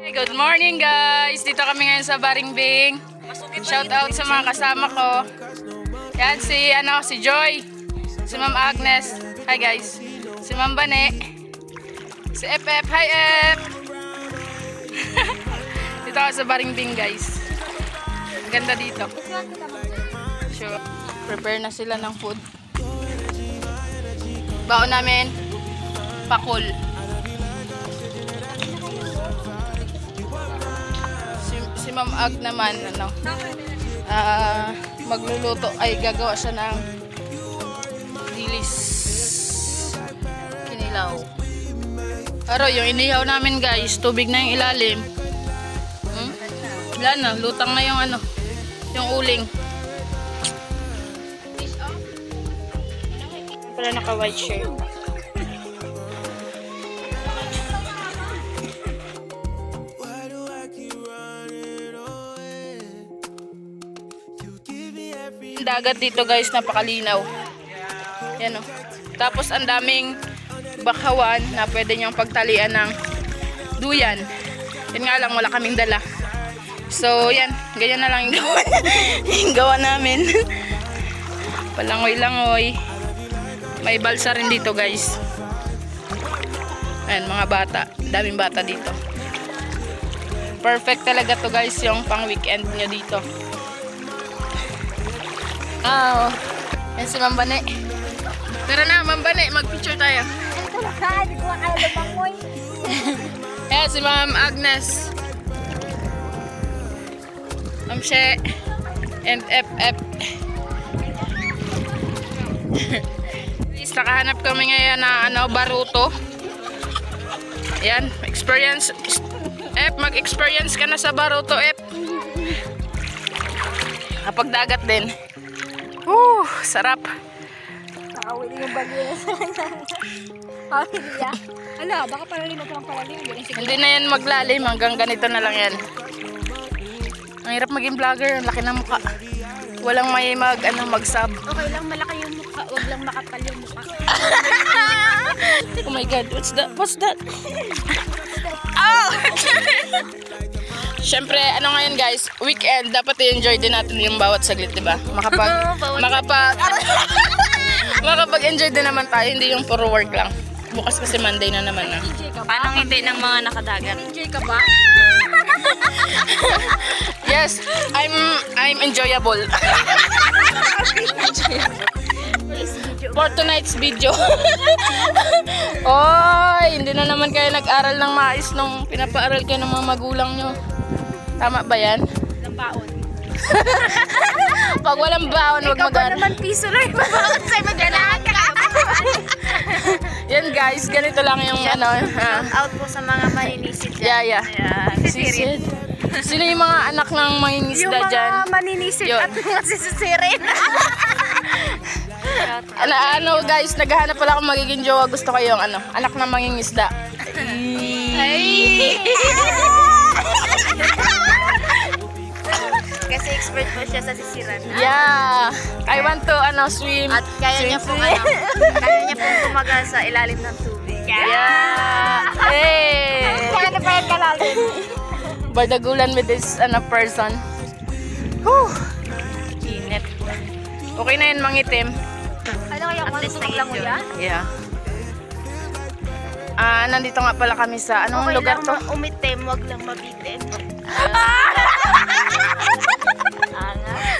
Good morning guys! Dito kami ngayon sa Baringbing. Shout out sa mga kasama ko. Yan si Joy, si Ma'am Agnes. Hi guys. Si Ma'am Bane. Si FF. Hi F. Dito ako sa Baringbing guys. Ang ganda dito. Sure. Prepare na sila ng food. Baon namin pakul. Si Ma'am Ag naman magluluto ay gagawa siya ng dilis kinilaw. Pero yung inihaw namin guys, tubig na yung ilalim. Wala na, lutang na yung yung uling. Pala naka white shirt. Dagat dito guys, napakalinaw. Yan o. Tapos ang daming bakawan na pwede niyang pagtalian ng duyan. Yan nga lang, wala kaming dala. So yan, ganyan na lang yung gawa namin. Palangoy-langoy. May balsa rin dito guys. Ayan, mga bata. Daming bata dito. Perfect talaga to guys, yung pang weekend nyo dito. Oh, yan si Ma'am Bane. Tara na, Ma'am Bane, mag-picture tayo. Yan si Ma'am Agnes. Ma'am She and FF. Nakahanap kami ngayon na baruto. Yan, experience. F, mag-experience ka na sa baruto, F. Kapag dagat din. Sarap. Nakawili yung bagyo sa kawili niya. Ala, baka palalim ito ang palalim. Hindi na yan maglalim, hanggang ganito na lang yan. Ang hirap maging vlogger, ang laki ng mukha. Walang may mag-sub. Okay lang, malaki yung mukha, wag lang makapal yung mukha. Oh my god, what's that? What's that? Oh! Siyempre, ngayon guys, weekend, dapat i-enjoy din natin yung bawat saglit, diba? Makapag-enjoy din naman tayo, hindi yung puro work lang. Bukas kasi Monday na naman na. Paano ngiti ng mga nakadagat? Enjoy ka ba? Yes, I'm enjoyable. For tonight's video. Oy, hindi na naman kayo nag-aral ng mais nung pinapaaral kayo ng mga magulang nyo. Tama ba yan? Walang baon. Pag walang baon, huwag mag-aral. Ikaw ba naman piso lang yung baon sa'yo mag-aral ka? Yan guys, ganito lang yung Shout out po sa mga maninisid dyan. Yeah. Sisisid. Sino yung mga anak ng mangingisda dyan? Yung mga maninisid at mga sisisirin. Guys, naghahanap pala akong magiging jowa. Gusto ko yung anak ng mangingisda. Ay! Kasi expert po siya sa sisiran. Yeah. I want to swim. At kaya niya pong tumagal sa ilalim ng tubig. Yeah. Hey. Kaya na pa yung kalalim. Bardagulan with this person. Whew. Init. Okay na yun, mangitim. Ano kaya kung ano lang mo yan? Yeah. Nandito nga pala kami sa anong lugar to? Okay lang umitim, wag lang mabitin.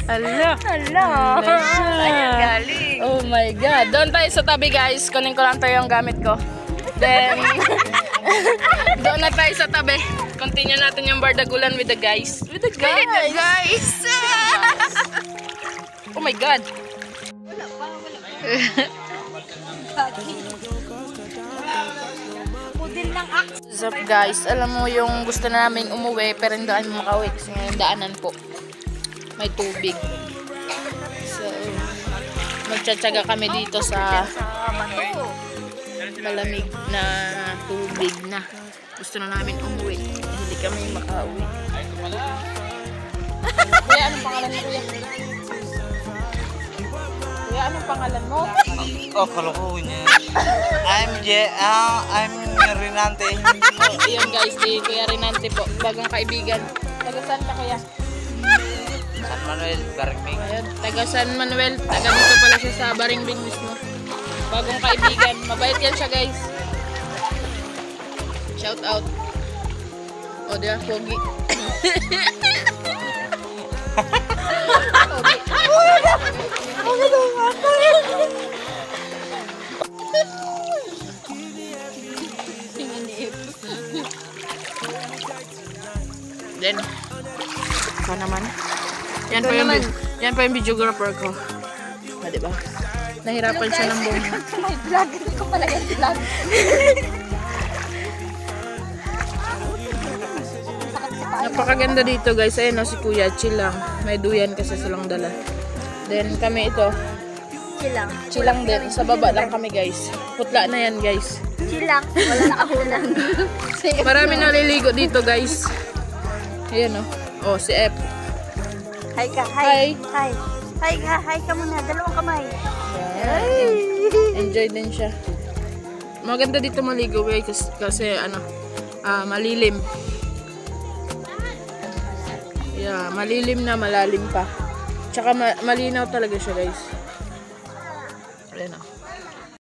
Hala. Ayan galing. Oh my god. Doon tayo sa tabi guys. Kunin ko lang tayo yung gamit ko. Then, doon na tayo sa tabi. Continue natin yung bardagulan with the guys. With the guys. Oh my god. Wala pa. Pudil ng axe. What's up guys? Alam mo yung gusto na namin umuwi pero hindi kami makauwi kasi ngayon daanan po. May tubig. So, magtsatsaga kami dito sa malamig na tubig na. Gusto na namin umuwi. Hindi kami makauwi. Kuya, anong pangalan mo kuya? Kuya, anong pangalan mo? Oh, kalokohan niya. I'm I'm Renante. Oh, iyon guys, si Kuya Renante po. Bagong kaibigan. Taga saan ka kuya? San Manuel, Baringming. Ayun, taga San Manuel. Taga dito pala siya sa Baringbing mismo. Bagong kaibigan. Mabait yan siya guys. Shout out. O diba, pogi. Then, ikaw naman. Yan pa yung videographer ko. Ah, diba? Nahirapan siya ng buong. May vlog. Hindi ko pala yung vlog. Napakaganda dito guys. Ayun o, si Kuya, chill lang. May duyan kasi silang dala. Then kami ito, Chilang. chill lang din. Sa baba lang kami guys. Putla na yan guys. Chilang. Wala na kahulan. Marami naliligo dito guys. Ayan o. Oh, si F. Hi ka. Hi. Hi. Hi ka. Hi ka muna. Dalawang kamay. Enjoy din siya. Maganda dito maligo guys kasi ano, malilim. Yeah, malilim na malalim pa. Tsaka malinaw talaga siya guys. Ayan o.